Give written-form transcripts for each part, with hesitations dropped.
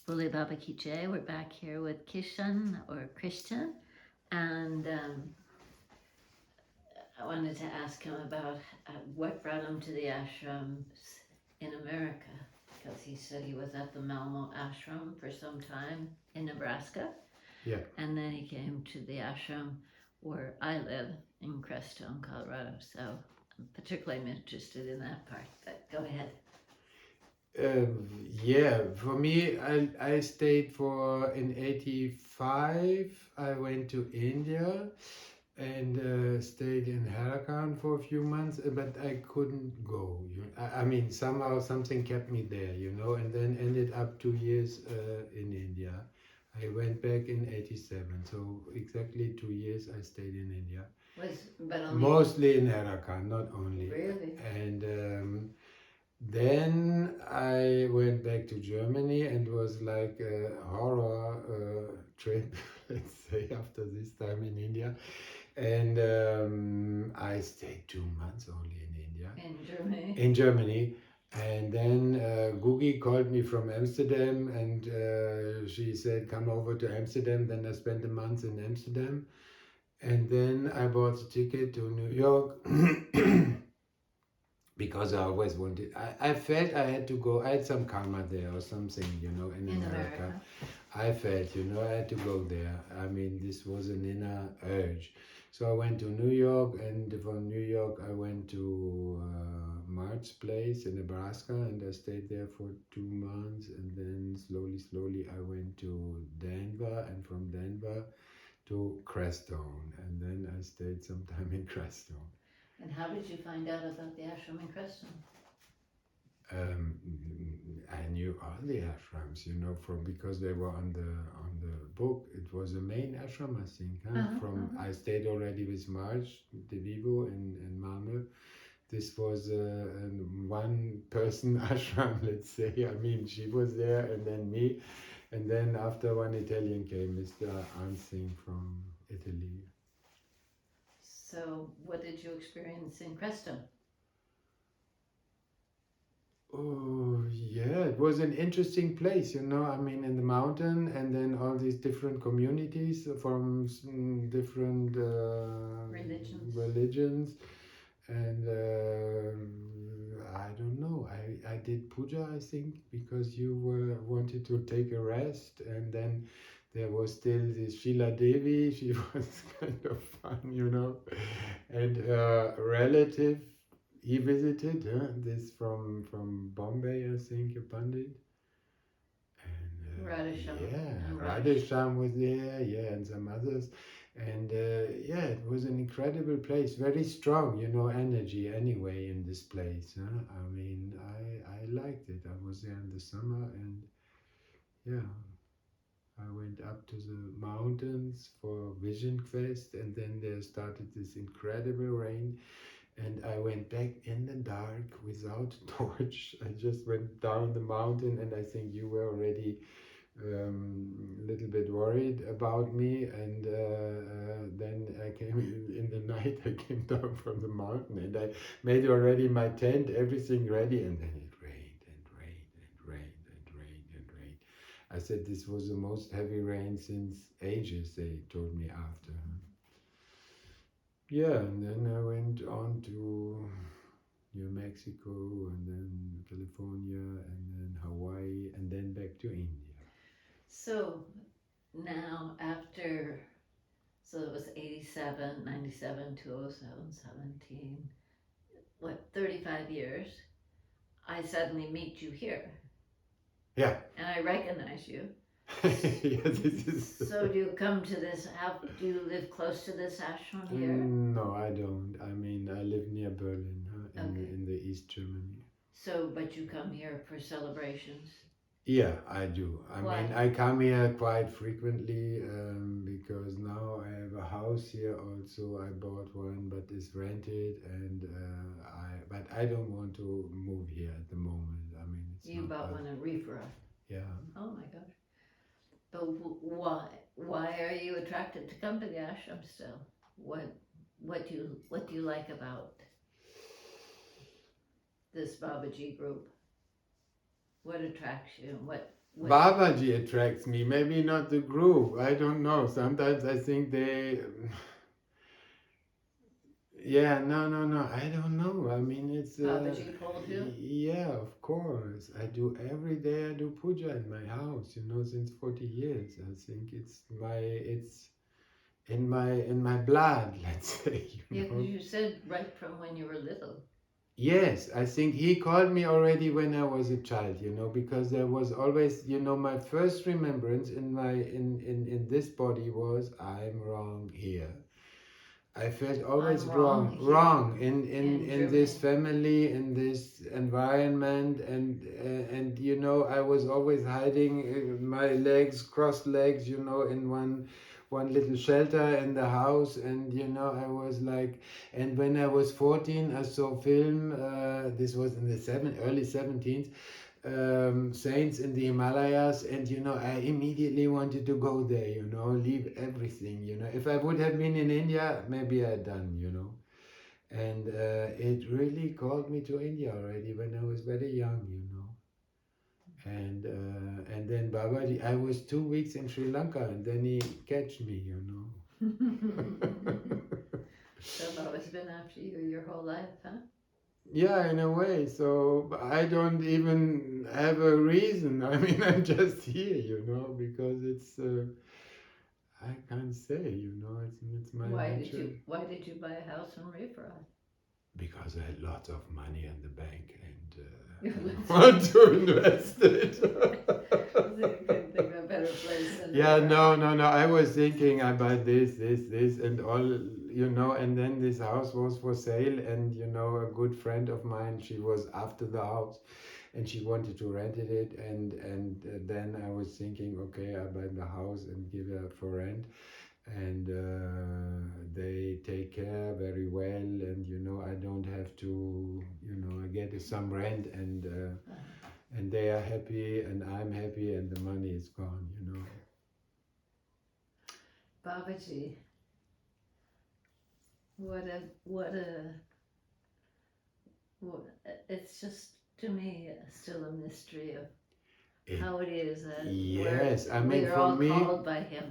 Bhole Baba Ki Jai. We're back here with Kishan or Christian, and I wanted to ask him about what brought him to the ashrams in America, because he said he was at the Malmo ashram for some time in Nebraska, Yeah. and then he came to the ashram where I live in Crestone, Colorado. So I'm particularly interested in that part. But go ahead. Yeah, for me, I stayed in 85. I went to India and stayed in Harakan for a few months, but I couldn't go. I mean, somehow something kept me there, and then ended up 2 years in India. I went back in 87, so exactly 2 years I stayed in India. But only Mostly in Harakan, not only. really. And then I went back to Germany and was like a horror trip, let's say, after this time in India. And I stayed 2 months only in India. In Germany. In Germany. And then Gugi called me from Amsterdam and she said, come over to Amsterdam. Then I spent a month in Amsterdam. And then I bought a ticket to New York. Because I always wanted, I felt I had to go, I had some karma there or something, in America. I felt, I had to go there. I mean, this was an inner urge. So I went to New York, and from New York I went to Mart's place in Nebraska, and I stayed there for 2 months, and then slowly I went to Denver, and from Denver to Crestone, and then I stayed some time in Crestone. And how did you find out about the ashram in Crestone? I knew all the ashrams, because they were on the book. It was a main ashram, I think. I stayed already with Marge de Vivo in Malmö. This was a one-person ashram, let's say. I mean, she was there, and then me, and then after one Italian came, Mr. Ansing from Italy. So, what did you experience in Crestone? Oh, yeah, it was an interesting place, I mean, in the mountain, and then all these different communities from different religions. And I don't know, I did puja, I think, because you wanted to take a rest, and then there was still this Sheila Devi, she was kind of fun, and a relative. He visited this from Bombay, I think, a Pandit. And Radhesham. yeah, Radhesham was there, yeah, and some others. And yeah, it was an incredible place, very strong, energy anyway in this place. I mean, I liked it. I was there in the summer, and yeah, I went up to the mountains for Vision Quest, and then there started this incredible rain. And I went back in the dark without a torch. I just went down the mountain, and I think you were already a little bit worried about me. And then I came in the night, I came down from the mountain, and I made already my tent, everything ready, and then it rained and rained and rained and rained and rained. I said this was the most heavy rain since ages, they told me after. Yeah, and then I went on to New Mexico, and then California, and then Hawaii, and then back to India. So, now so it was 87, 97, 2007, 17, 35 years, I suddenly meet you here. Yeah. And I recognize you. Yeah, this is. So do you come to this, do you live close to this ashram here? No, I don't. I mean, I live near Berlin, in the East Germany. So, but you come here for celebrations? Yeah, I do. I mean, I come here quite frequently because now I have a house here also. I bought one, but it's rented, and but I don't want to move here at the moment. I mean, you bought one in Rieferath. Yeah. Oh my gosh. But why are you attracted to come to the ashram still? What do you like about this Babaji group? What attracts you? Babaji attracts me, maybe not the group. I don't know. Sometimes I think they. Yeah, no. I don't know. I mean, it's. Babaji pulled you? Yeah, of course. I do every day. I do puja in my house. Since 40 years. I think it's in my blood. Let's say. Yeah, because you said right from when you were little. Yes, I think he called me already when I was a child, because there was always, my first remembrance in this body was I'm wrong here. I felt always I'm wrong here wrong in in this Germany. family, in this environment, and I was always hiding my legs, crossed legs, in one little shelter in the house, and I was like, and when I was 14, I saw film. This was in the early 17th, saints in the Himalayas, and I immediately wanted to go there, leave everything, if I would have been in India, maybe I'd done, and it really called me to India already when I was very young, and then Babaji, I was 2 weeks in Sri Lanka, and then he catch me, So I've always been after you your whole life, huh? Yeah, in a way. So I don't even have a reason. I mean, I'm just here, because it's. I can't say, it's my nature. Why did you buy a house in Rieferath? Because I had lots of money in the bank and You want to invest it. couldn't think of a better place than Yeah, Rieferath. no. I was thinking I buy this, and all, and then this house was for sale, and a good friend of mine, she was after the house, and she wanted to rent it, and then I was thinking, okay, I buy the house and give her for rent, and they take care very well, and I don't have to, I get some rent, and they are happy, and I'm happy, and the money is gone, Babaji, what it's just to me still a mystery of how it is that Yes, I we mean, are for all me, called by him,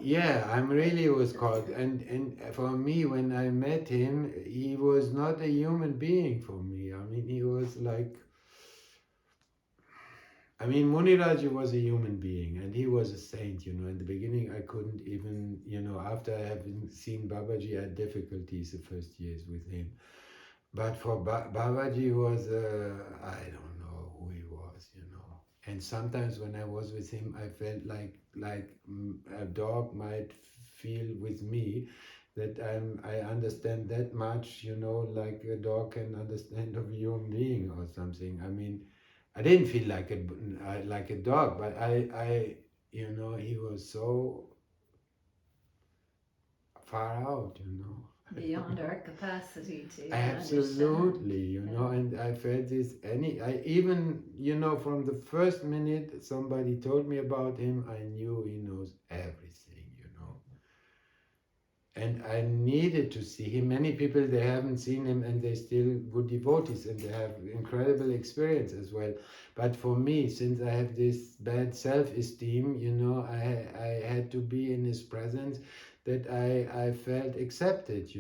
yeah, I'm really was called, and for me, when I met him, he was not a human being for me. I mean, he was like, I mean, Muniraji was a human being, and he was a saint. In the beginning, I couldn't even, after having seen Babaji, I had difficulties the first years with him. But for Babaji was, I don't know who he was. And sometimes when I was with him, I felt like a dog might feel with me, that I understand that much, like a dog can understand of a human being or something. I mean, I didn't feel like a dog, but he was so far out. beyond our capacity to even understand. Absolutely, Yeah. and I felt this I even, from the first minute somebody told me about him, I knew he knows everything. And I needed to see him. Many people, they haven't seen him and they still good devotees and they have incredible experience as well. But for me, since I have this bad self-esteem, I had to be in his presence, that I felt accepted.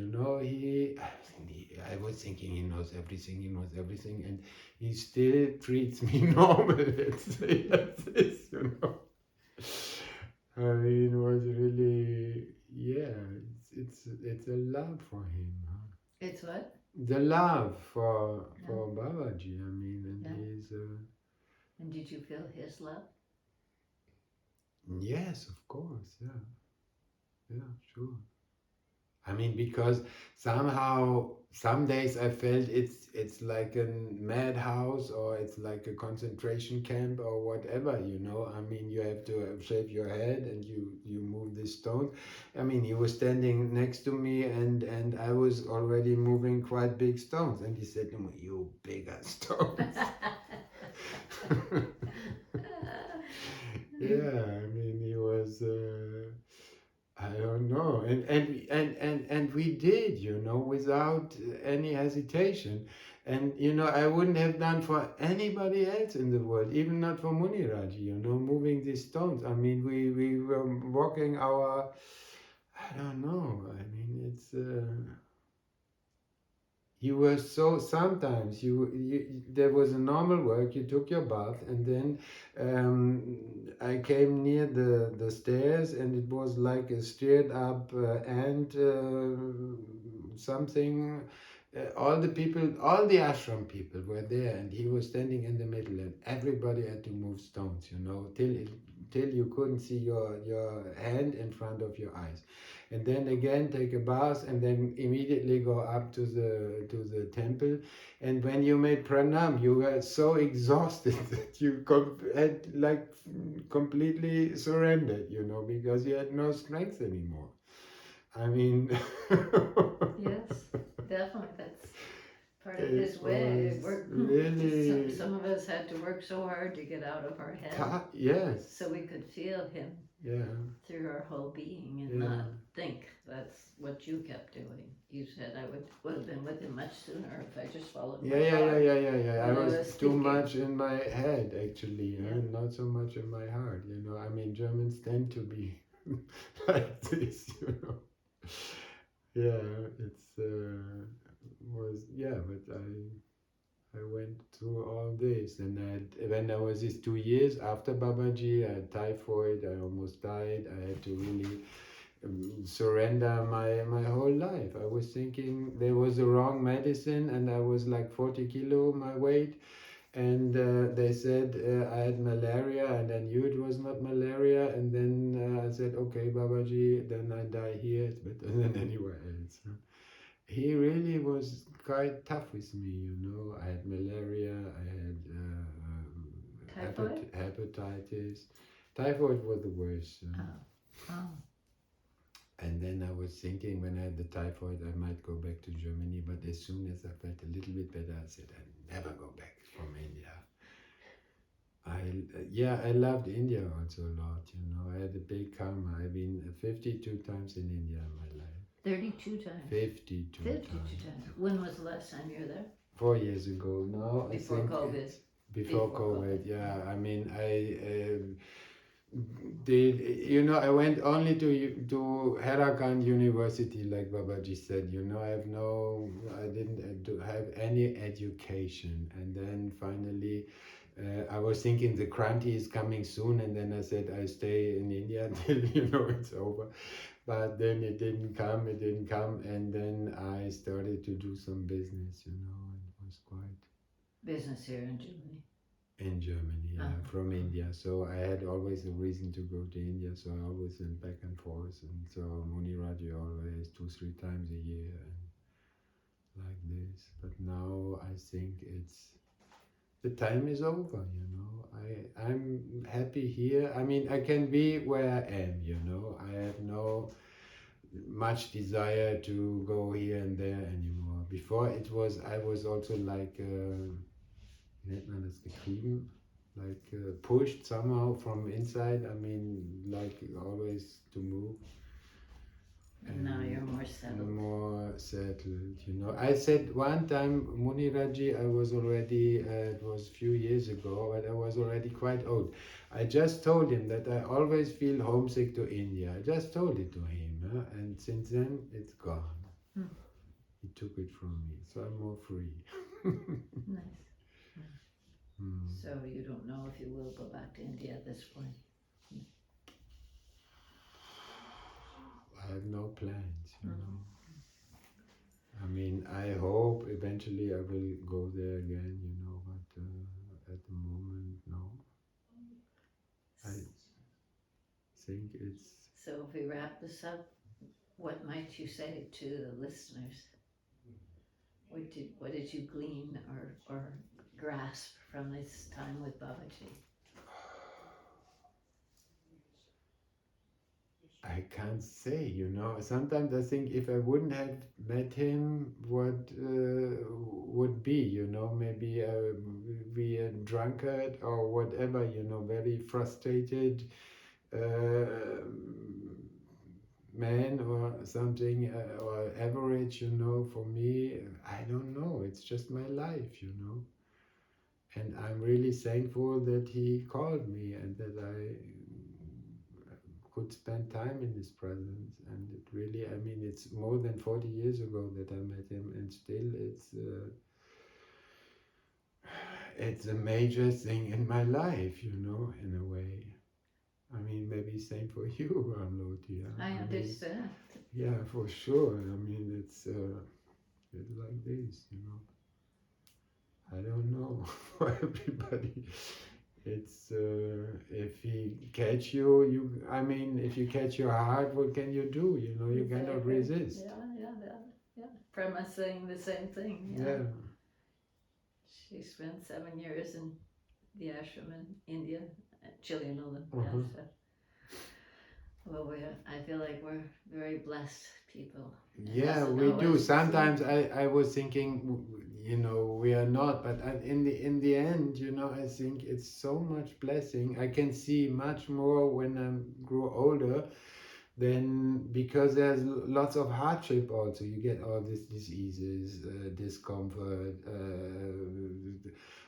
I was thinking he knows everything, and he still treats me normal. Let's say like this. I mean, it was really, yeah, it's a love for him. Huh? It's what? The love for Yeah. Babaji. I mean, and Yeah. he's And did you feel his love? yes, of course, yeah, sure. I mean, because somehow, some days I felt it's like a madhouse, or it's like a concentration camp, or whatever. I mean, you have to shave your head, and you move the stones. I mean, he was standing next to me, and I was already moving quite big stones, and he said to me, "You bigger stones." Yeah, I mean, he was. I don't know, and we did, without any hesitation. And I wouldn't have done for anybody else in the world, even not for Muniraji, moving these stones. I mean, we were walking our, I don't know, I mean, it's, you were so, sometimes there was a normal work, you took your bath, and then I came near the stairs, and it was like a stirred up ant something. All the people, all the ashram people were there, and he was standing in the middle, and everybody had to move stones, till you couldn't see your hand in front of your eyes, and then again take a bath, and then immediately go up to the temple. And when you made pranam, you were so exhausted that you had like completely surrendered, because you had no strength anymore. I mean, Yes, definitely. That's part of it his way. was really Some of us had to work so hard to get out of our head yes, so we could feel him yeah, through our whole being and yeah. not think. That's what you kept doing. You said I would have been with him much sooner if I just followed my heart. I But I was was too thinking. much in my head, actually, Yeah. not so much in my heart. I mean, Germans tend to be like this. Yeah, it's was yeah, but I went through all this, and when I was these 2 years after Babaji, I had typhoid. I almost died. I had to really surrender my whole life. I was thinking there was the wrong medicine, and I was like 40 kilo my weight, and they said I had malaria, and I knew it was not malaria, and then I said, okay, Babaji, then I die here, it's better than anywhere else. He really was quite tough with me, I had malaria, I had Typhoid? hepatitis. Typhoid was the worst. Oh. And then I was thinking, when I had the typhoid, I might go back to Germany. But as soon as I felt a little bit better, I said, I never go back from India. I loved India also a lot. I had a big karma. I've been 52 times in India in my life. 32 times. 52 52 times. times. When was the last time you were there? 4 years ago. No, Before I think COVID. Before Before COVID, COVID. yeah. I mean, I went only to Herakan University, like Babaji said. I didn't have any education, and then finally, I was thinking the Kranti is coming soon, and then I said I stay in India until it's over. But then it didn't come, and then I started to do some business, and it was quite Business here in Germany. in Germany, yeah, Uh-huh. from India. So I had always a reason to go to India, so I always went back and forth, and so Muniraji always 2-3 times a year, and like this. But now I think the time is over. I'm happy here. I mean, I can be where I am. I have no much desire to go here and there anymore. Before I was also like. Nennt man das getrieben? Like pushed somehow from inside. I mean, like always to move. And now you're more settled. More settled, I said one time, Muniraji, I was already, it was a few years ago, but I was already quite old. I just told him that I always feel homesick to India. I just told it to him, and since then it's gone. He took it from me, so I'm more free. Nice. So you don't know if you will go back to India at this point? I have no plans, I mean, I hope eventually I will go there again, but at the moment, no. I think it's... So if we wrap this up, what might you say to the listeners? What did you glean or grasp from this time with Babaji? I can't say, Sometimes I think if I wouldn't have met him, what would be, maybe be a drunkard or whatever, very frustrated, man or something, or average, you know. For me, I don't know. It's just my life, you know. And I'm really thankful that he called me and that I could spend time in his presence. And it really, I mean, it's more than 40 years ago that I met him, and still it's a major thing in my life, you know, in a way. I mean, maybe same for you, Loti. I mean, understand. yeah, for sure. I mean, it's like this, you know. I don't know for everybody. It's if he catch you, I mean, if you catch your heart, what can you do? You know, you cannot Exactly. resist. Yeah. Prema saying the same thing. Yeah. She spent 7 years in the ashram in India, Chile and all that. Uh-huh. So, well, I feel like we're very blessed people. Yeah, we do. Sometimes I was thinking, you know, we are not, but in the end, you know, I think it's so much blessing. I can see much more when I grow older, then because there's lots of hardship also. You get all these diseases, discomfort.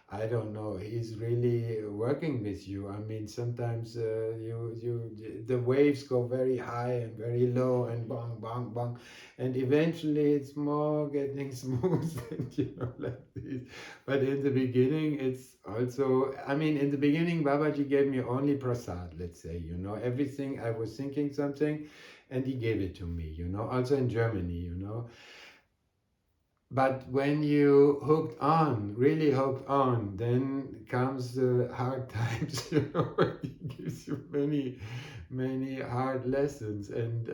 I don't know. He's really working with you. I mean, sometimes the waves go very high and very low and bang bang bang, and eventually it's more getting smooth and you know like this. But in the beginning, it's also. I mean, in the beginning, Babaji gave me only prasad. Let's say, you know, everything I was thinking something, and he gave it to me. You know, also in Germany, you know. But when you hooked on, really hooked on, then comes the hard times, you know, he gives you many hard lessons. And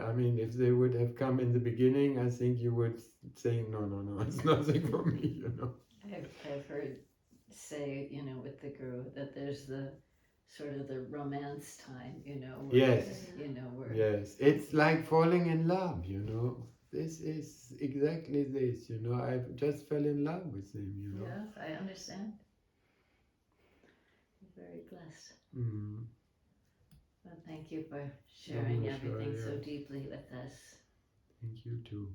I mean, if they would have come in the beginning, I think you would say, no, it's nothing for me, you know. I've heard say, you know, with the guru that there's the sort of the romance time, you know. Where, yes. You know, where. Yes. It's like falling in love, you know. This is exactly this, you know. I just fell in love with him, you know. Yes, I understand. Very blessed. Mm. Well, thank you for sharing everything so yeah. deeply with us. Thank you too.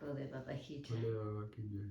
Bhole Baba Ki Jai. Bhole Baba ki jai.